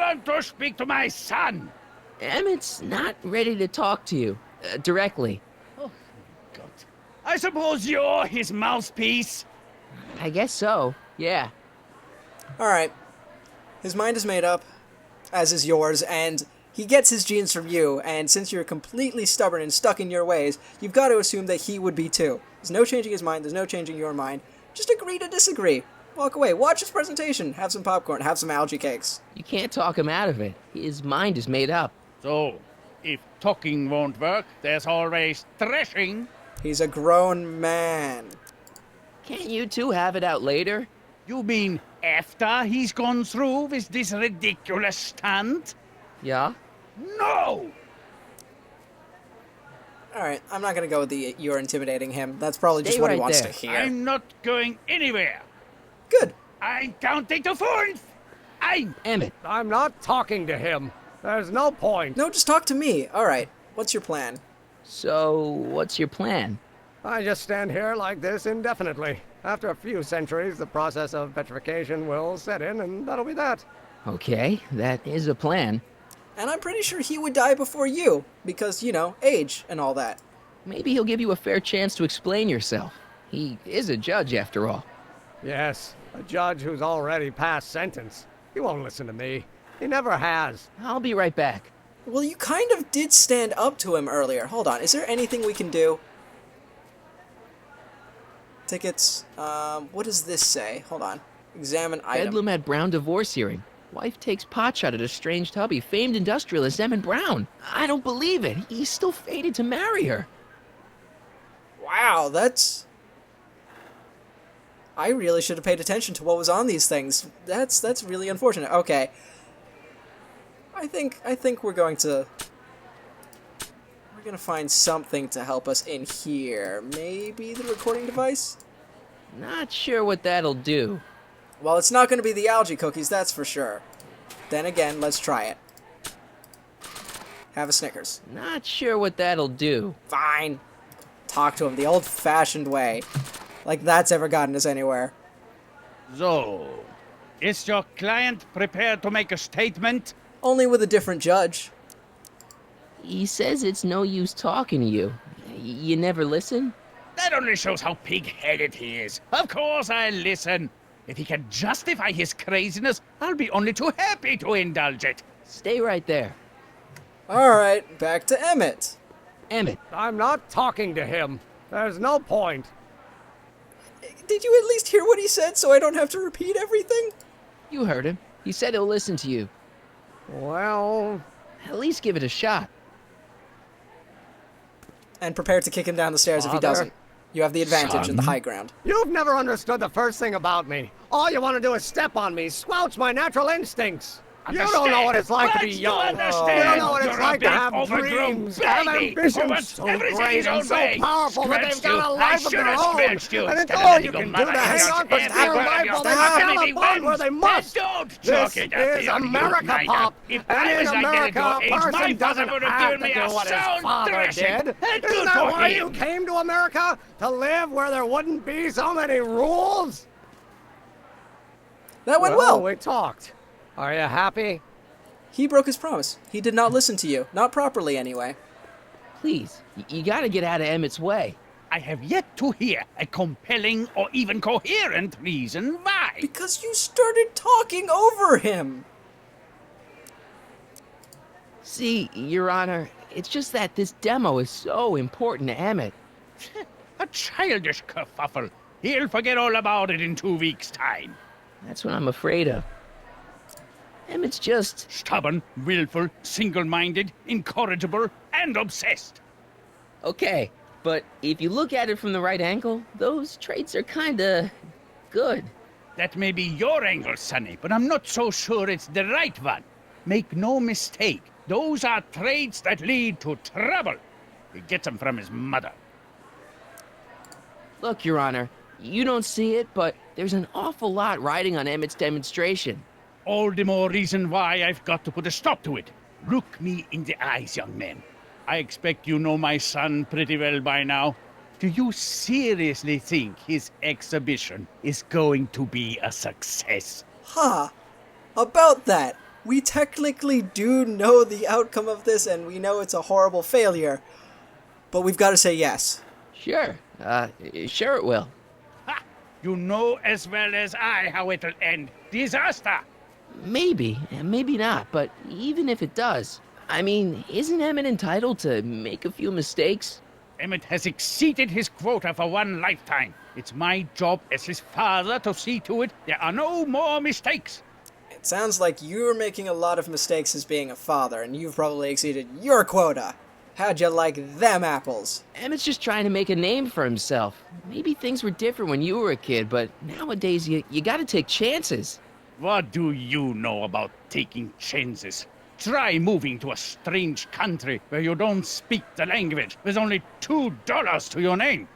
want to speak to my son. Emmett's not ready to talk to you, directly. Oh, God. I suppose you're his mouthpiece. I guess so, yeah. Alright. His mind is made up, as is yours, and he gets his genes from you, and since you're completely stubborn and stuck in your ways, you've got to assume that he would be too. There's no changing his mind, there's no changing your mind. Just agree to disagree. Walk away, watch his presentation, have some popcorn, have some algae cakes. You can't talk him out of it. His mind is made up. So, if talking won't work, there's always threshing. He's a grown man. Can't you two have it out later? You mean after he's gone through with this ridiculous stunt? Yeah? No! Alright, I'm not gonna go with the you're intimidating him. That's probably just Stay what he right wants there. to hear. I'm not going anywhere. Good. I'm counting to 4. Emmett, I'm not talking to him. There's no point. No, just talk to me. Alright, what's your plan? so what's your plan? I just stand here like this indefinitely. After a few centuries, the process of petrification will set in, and that'll be that. Okay, that is a plan. And I'm pretty sure he would die before you, because, you know, age and all that. Maybe he'll give you a fair chance to explain yourself. He is a judge, after all. Yes, a judge who's already passed sentence. He won't listen to me. He never has. I'll be right back. Well, you kind of did stand up to him earlier. Hold on, is there anything we can do? Tickets, what does this say? Hold on. Examine item. Bedlam at Brown divorce hearing. Wife takes potshot at estranged hubby, famed industrialist Emmett Brown. I don't believe it. He's still fated to marry her. Wow, that's... I really should have paid attention to what was on these things. That's really unfortunate. Okay. I think we're going to find something to help us in here. Maybe the recording device? Not sure what that'll do. Well, it's not going to be the algae cookies, that's for sure. Then again, let's try it. Have a Snickers. Not sure what that'll do. Fine. Talk to him the old-fashioned way. Like that's ever gotten us anywhere. So, is your client prepared to make a statement? Only with a different judge. He says it's no use talking to you. You never listen? That only shows how pig-headed he is. Of course I'll listen. If he can justify his craziness, I'll be only too happy to indulge it. Stay right there. Alright, back to Emmett. Emmett, I'm not talking to him. There's no point. Did you at least hear what he said so I don't have to repeat everything? you heard him. He said he'll listen to you. Well, At least give it a shot. And prepare to kick him down the stairs if he Father? doesn't. You have the advantage of the Son? high ground. you've never understood the first thing about me. All you want to do is step on me, squelch my natural instincts. You don't know what it's like to be What's young. to You understand? don't know what it's You're a like to big, have overgrown dreams, have baby who ambitions wants so everything great his own and so way. powerful that they've Scratched got a you. life I of should their have own. scratched you And it's instead of all letting you your can do mother to hang have on for every dear word life of while they your fell ability upon where wins. they must. Don't This chalk it up is to your America, youth, Pop. If And I in was America, identical a age, my person father doesn't would have have given to me do a what his sound father thrashing. did. And good Isn't that for why him. you came to America? To live where there wouldn't be so many rules? That went well. We talked. Are you happy? He broke his promise. He did not listen to you. Not properly, anyway. Please, you gotta get out of Emmett's way. I have yet to hear a compelling or even coherent reason why. Because you started talking over him. See, Your Honor, it's just that this demo is so important to Emmett. A childish kerfuffle. He'll forget all about it in 2 weeks' time. That's what I'm afraid of. Emmett's just... Stubborn, willful, single-minded, incorrigible, and obsessed. Okay, but if you look at it from the right angle, those traits are kinda... good. That may be your angle, Sonny, but I'm not so sure it's the right one. Make no mistake, those are traits that lead to trouble. He gets them from his mother. Look, Your Honor, you don't see it, but there's an awful lot riding on Emmett's demonstration. All the more reason why I've got to put a stop to it. Look me in the eyes, young man. I expect you know my son pretty well by now. Do you seriously think his exhibition is going to be a success? Huh. About that. we technically do know the outcome of this, and we know it's a horrible failure. But we've got to say yes. Sure. Sure it will. Ha! You know as well as I how it'll end. Disaster! Maybe, and maybe not, but even if it does, I mean, isn't Emmett entitled to make a few mistakes? Emmett has exceeded his quota for one lifetime. It's my job as his father to see to it there are no more mistakes. It sounds like you're making a lot of mistakes as being a father, and you've probably exceeded your quota. How'd you like them apples? Emmett's just trying to make a name for himself. Maybe things were different when you were a kid, but nowadays you gotta take chances. What do you know about taking chances? Try moving to a strange country where you don't speak the language with only $2 to your name.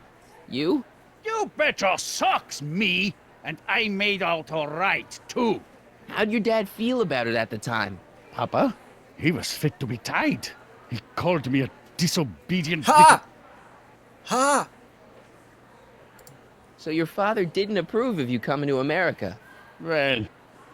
You? You bet your socks, me, and I made out all right, too. How'd your dad feel about it at the time? Papa? He was fit to be tied. He called me a disobedient Ha! Ha! So your father didn't approve of you coming to America? Well,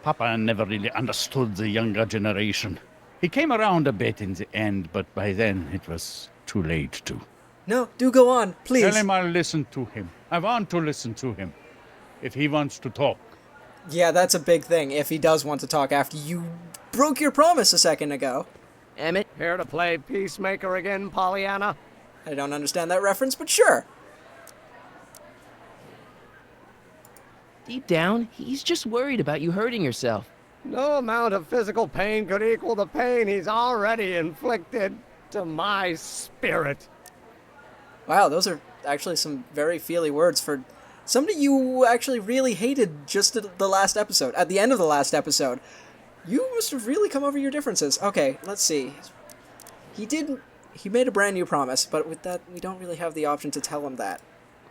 Papa never really understood the younger generation. He came around a bit in the end, but by then it was too late to. No, do go on, please. Tell him I'll listen to him. I want to listen to him. If he wants to talk. Yeah, that's a big thing, if he does want to talk after you broke your promise a second ago. Emmett? Here to play peacemaker again, Pollyanna? I don't understand that reference, but sure. Deep down, he's just worried about you hurting yourself. No amount of physical pain could equal the pain he's already inflicted to my spirit. Wow, those are actually some very feely words for somebody you actually really hated just at the last episode. At the end of the last episode. You must have really come over your differences. Okay, let's see. He made a brand new promise, but with that, we don't really have the option to tell him that.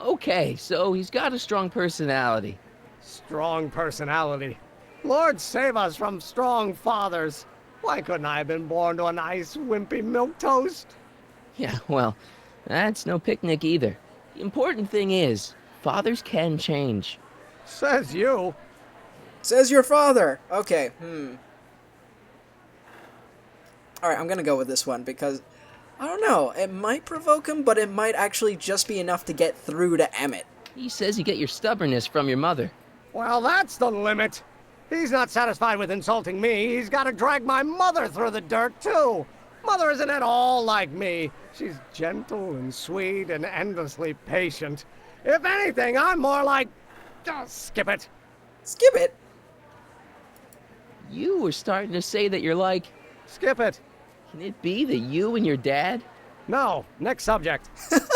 Okay, so he's got a strong personality. Strong personality. Lord save us from strong fathers. Why couldn't I have been born to a nice, wimpy milquetoast? Yeah, well, that's no picnic either. The important thing is, fathers can change. Says you. Says your father. Okay, Alright, I'm gonna go with this one because, I don't know, it might provoke him, but it might actually just be enough to get through to Emmett. He says you get your stubbornness from your mother. Well, that's the limit. He's not satisfied with insulting me. He's got to drag my mother through the dirt, too. Mother isn't at all like me. She's gentle and sweet and endlessly patient. If anything, I'm more like... skip it. Skip it. You were starting to say that you're like... Skip it. Can it be that you and your dad? No, next subject.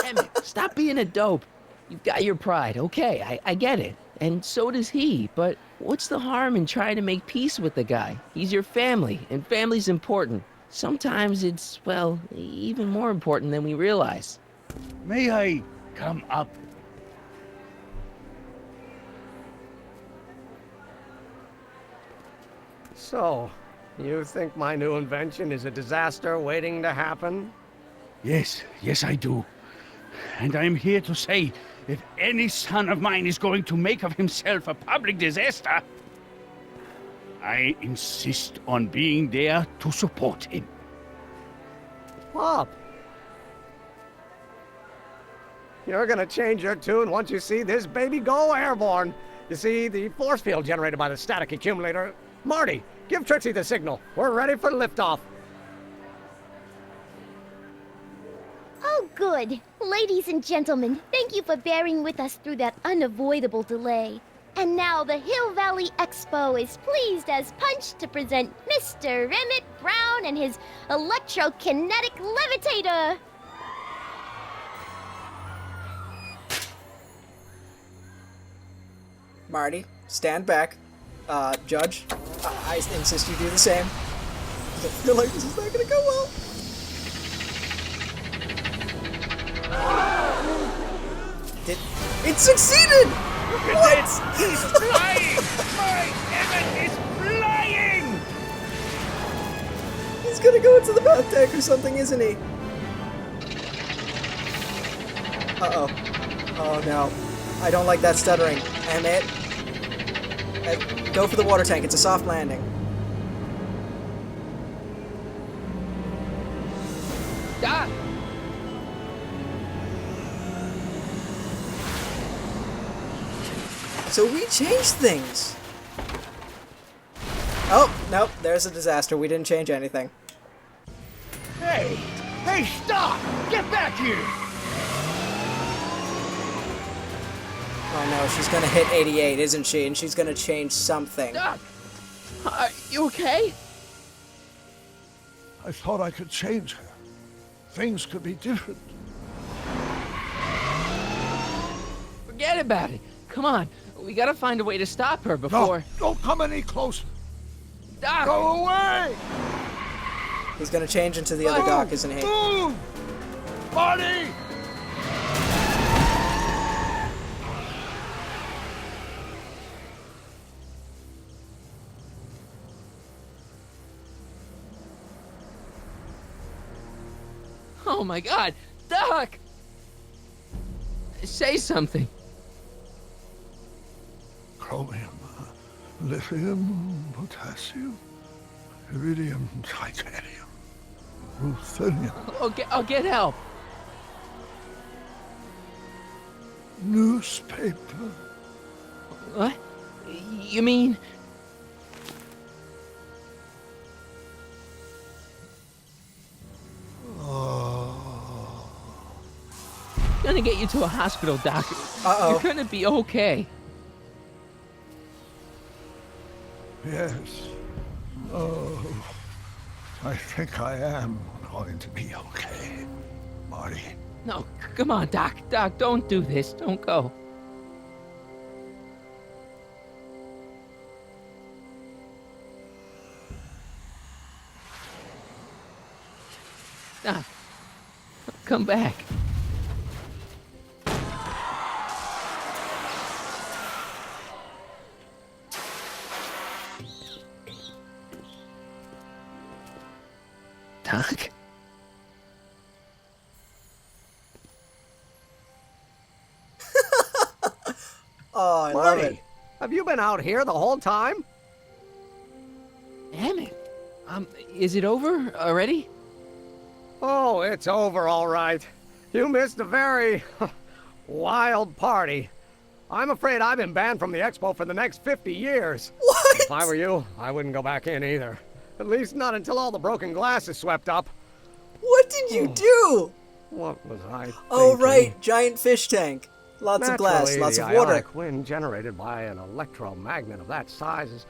Emmett, stop being a dope. You've got your pride, okay, I get it. And so does he, but what's the harm in trying to make peace with the guy? He's your family, and family's important. Sometimes it's, well, even more important than we realize. May I come up? So, you think my new invention is a disaster waiting to happen? Yes, I do. And I'm here to say, if any son of mine is going to make of himself a public disaster, I insist on being there to support him. Pop! You're gonna change your tune once you see this baby go airborne. You see, the force field generated by the static accumulator... Marty, give Trixie the signal. We're ready for liftoff. Oh, good. Ladies and gentlemen, thank you for bearing with us through that unavoidable delay. And now the Hill Valley Expo is pleased as punch to present Mr. Emmett Brown and his electrokinetic levitator. Marty, stand back. Judge, I insist you do the same. I feel like this is not gonna go well. It succeeded! Look at this! He's flying! My Emmett is flying! He's gonna go into the bath tank or something, isn't he? Uh-oh. Oh no. I don't like that stuttering. Emmett. Go for the water tank. It's a soft landing. Doc! So we changed things. Oh, nope, there's a disaster. We didn't change anything. Hey! Hey, stop! Get back here! Oh no, she's gonna hit 88, isn't she? And she's gonna change something. Doc! Are you okay? I thought I could change her. Things could be different. Forget about it. Come on. We gotta find a way to stop her No, before... don't come any closer. Doc! Go away! He's gonna change into the other Doc, isn't he? Move! Marty! Oh my god! Doc! Say something. Chromium, lithium, potassium, iridium, titanium, ruthenium, I'll get help. newspaper. What? You mean... Gonna get you to a hospital, Doc. Uh-oh. You're gonna be okay. Yes. Oh, I think I am going to be okay, Marty. No, come on, Doc. Doc, don't do this. Don't go. Doc, come back. Doc? Oh, I love it. Marty, have you been out here the whole time? Emmett, is it over already? Oh, it's over all right. You missed a very wild party. I'm afraid I've been banned from the expo for the next 50 years. What? If I were you, I wouldn't go back in either. At least not until all the broken glass is swept up. What did you do? What was I thinking? Oh, right. Giant fish tank. Lots of glass, Naturally, lots the of water. ionic wind generated by an electromagnet of that size is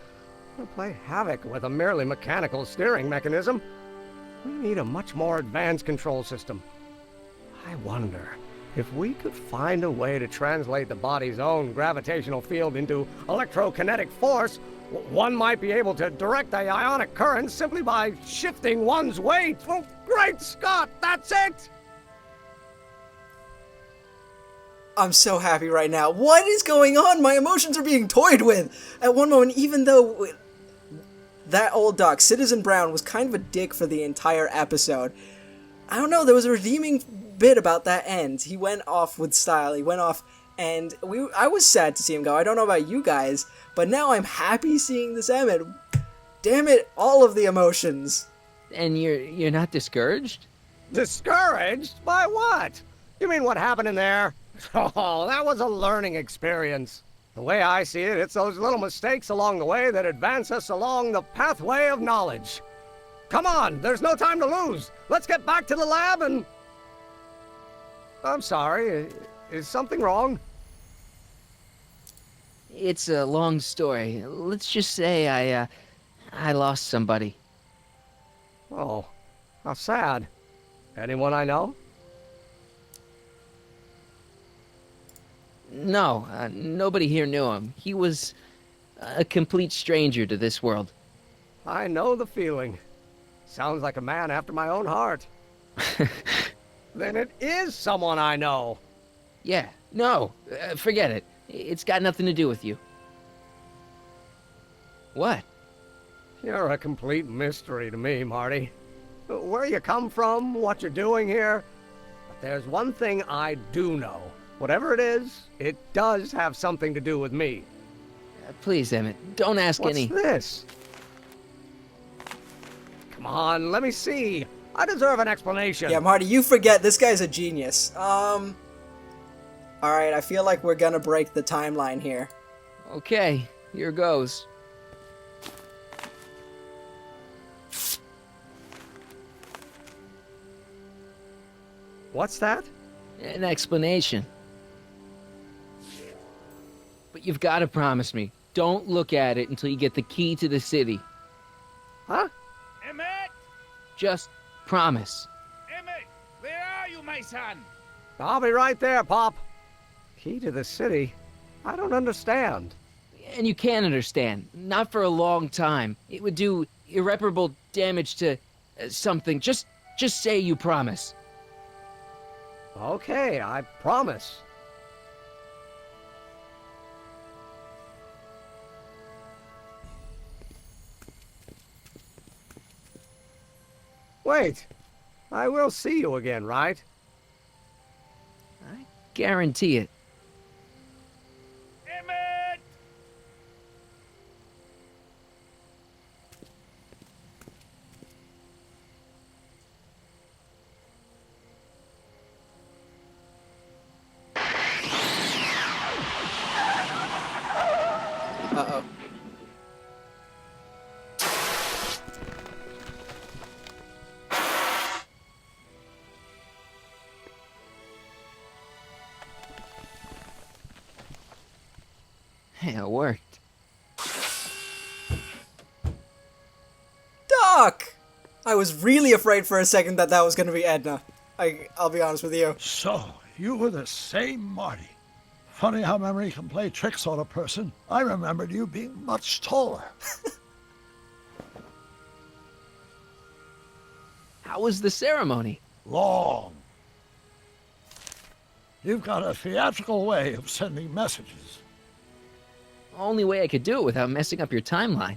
going to play havoc with a merely mechanical steering mechanism. We need a much more advanced control system. I wonder if we could find a way to translate the body's own gravitational field into electrokinetic force. One might be able to direct the ionic currents simply by shifting one's weight. Oh, great Scott, that's it! I'm so happy right now. What is going on? My emotions are being toyed with. At one moment, even though that old Doc, Citizen Brown, was kind of a dick for the entire episode, I don't know, there was a redeeming bit about that end. He went off with style. He went off, and I was sad to see him go. I don't know about you guys, but now I'm happy seeing this Emmett. Damn it, all of the emotions. And you're not discouraged? Discouraged? By what? You mean what happened in there? Oh, that was a learning experience. The way I see it, it's those little mistakes along the way that advance us along the pathway of knowledge. Come on, there's no time to lose. Let's get back to the lab and... I'm sorry, is something wrong? It's a long story. Let's just say I lost somebody. Oh, how sad. Anyone I know? No, nobody here knew him. He was a complete stranger to this world. I know the feeling. Sounds like a man after my own heart. Then it is someone I know. Yeah, no, forget it. It's got nothing to do with you. What? You're a complete mystery to me, Marty. Where you come from, what you're doing here. But there's one thing I do know. Whatever it is, it does have something to do with me. Please, Emmett, don't ask What's any... this? Come on, let me see. I deserve an explanation. Yeah, Marty, you forget this guy's a genius. Alright, I feel like we're gonna break the timeline here. Okay, here goes. What's that? An explanation. But you've got to promise me, don't look at it until you get the key to the city. Huh? Emmett! Just promise. Emmett! Where are you, my son? I'll be right there, Pop. Key to the city? I don't understand. And you can understand. Not for a long time. It would do irreparable damage to something. Just say you promise. Okay, I promise. Wait, I will see you again, right? I guarantee it. Emmett! Uh-oh. Yeah, it worked. Doc! I was really afraid for a second that was gonna be Edna. I'll be honest with you. So, you were the same Marty. Funny how memory can play tricks on a person. I remembered you being much taller. How was the ceremony? Long. You've got a theatrical way of sending messages. Only way I could do it without messing up your timeline.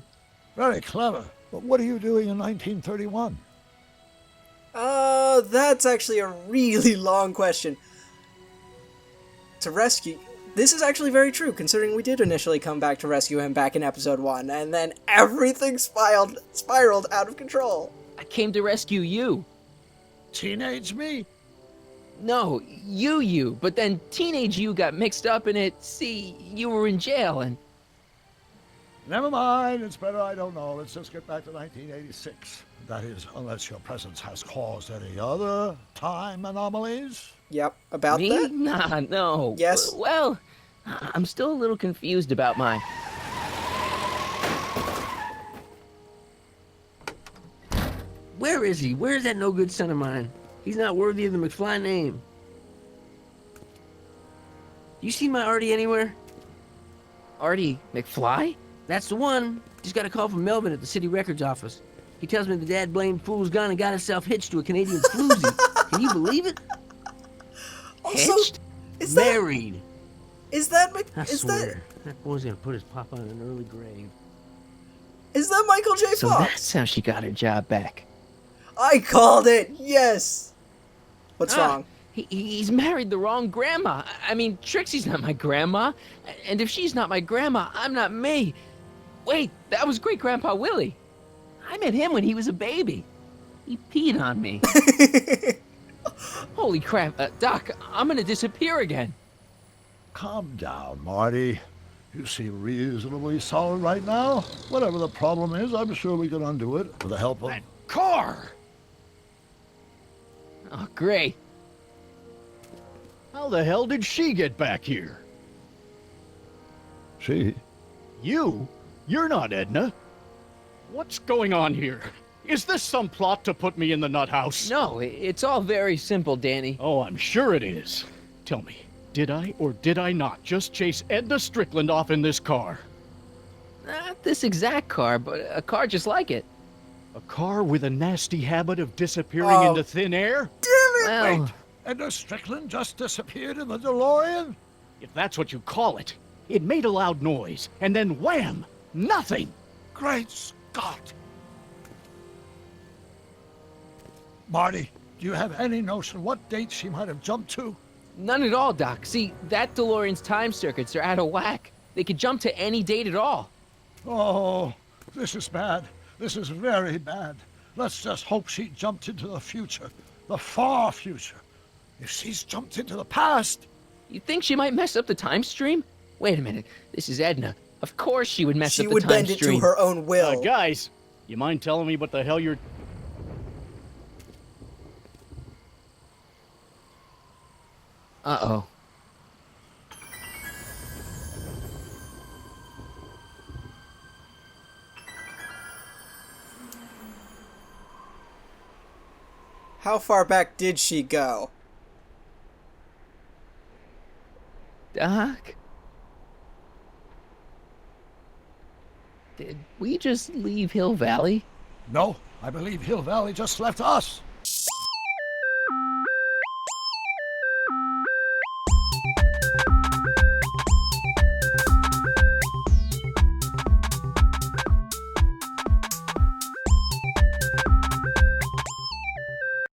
Very clever. But what are you doing in 1931? That's actually a really long question. To rescue... This is actually very true, considering we did initially come back to rescue him back in episode 1, and then everything spiraled out of control. I came to rescue you. Teenage me? No, you, but then teenage you got mixed up in it. See, you were in jail and... Never mind, it's better I don't know. Let's just get back to 1986. That is, unless your presence has caused any other time anomalies. Yep, about Me? that? Nah, no. Yes? Well, I'm still a little confused about mine. Where is he? Where's that no-good son of mine? He's not worthy of the McFly name. You see my Artie anywhere? Artie McFly? That's the one. Just got a call from Melvin at the city records office. He tells me the dad-blamed fool's gone and got himself hitched to a Canadian floozy. Can you believe it? Also, Hitched? is that... Married. Is that... I Is swear, that boy's gonna put his papa in an early grave. Is that Michael J. So Fox? that's how she got her job back. I called it! Yes! What's wrong? He's married the wrong grandma. I mean, Trixie's not my grandma. And if she's not my grandma, I'm not me. Wait, that was Great-Grandpa Willie. I met him when he was a baby. He peed on me. Holy crap. Doc, I'm gonna disappear again. Calm down, Marty. You seem reasonably solid right now. Whatever the problem is, I'm sure we can undo it with the help of... That car! Oh, great. How the hell did she get back here? She? You? You're not Edna. What's going on here? Is this some plot to put me in the nut house? No, it's all very simple, Danny. Oh, I'm sure it is. Tell me, did I or did I not just chase Edna Strickland off in this car? Not this exact car, but a car just like it. A car with a nasty habit of disappearing into thin air? Well, Wait, Edna Strickland just disappeared in the DeLorean? If that's what you call it. It made a loud noise, and then wham! Nothing! Great Scott! Marty, do you have any notion what date she might have jumped to? none at all, Doc. See, that DeLorean's time circuits are out of whack. They could jump to any date at all. Oh, this is bad. This is very bad. Let's just hope she jumped into the future, the far future. If she's jumped into the past... You think she might mess up the time stream? Wait a minute, this is Edna. Of course she would mess She up the would time bend it stream. to her own will. Guys, you mind telling me what the hell you're... Uh-oh. How far back did she go? Doc? Did we just leave Hill Valley? No, I believe Hill Valley just left us.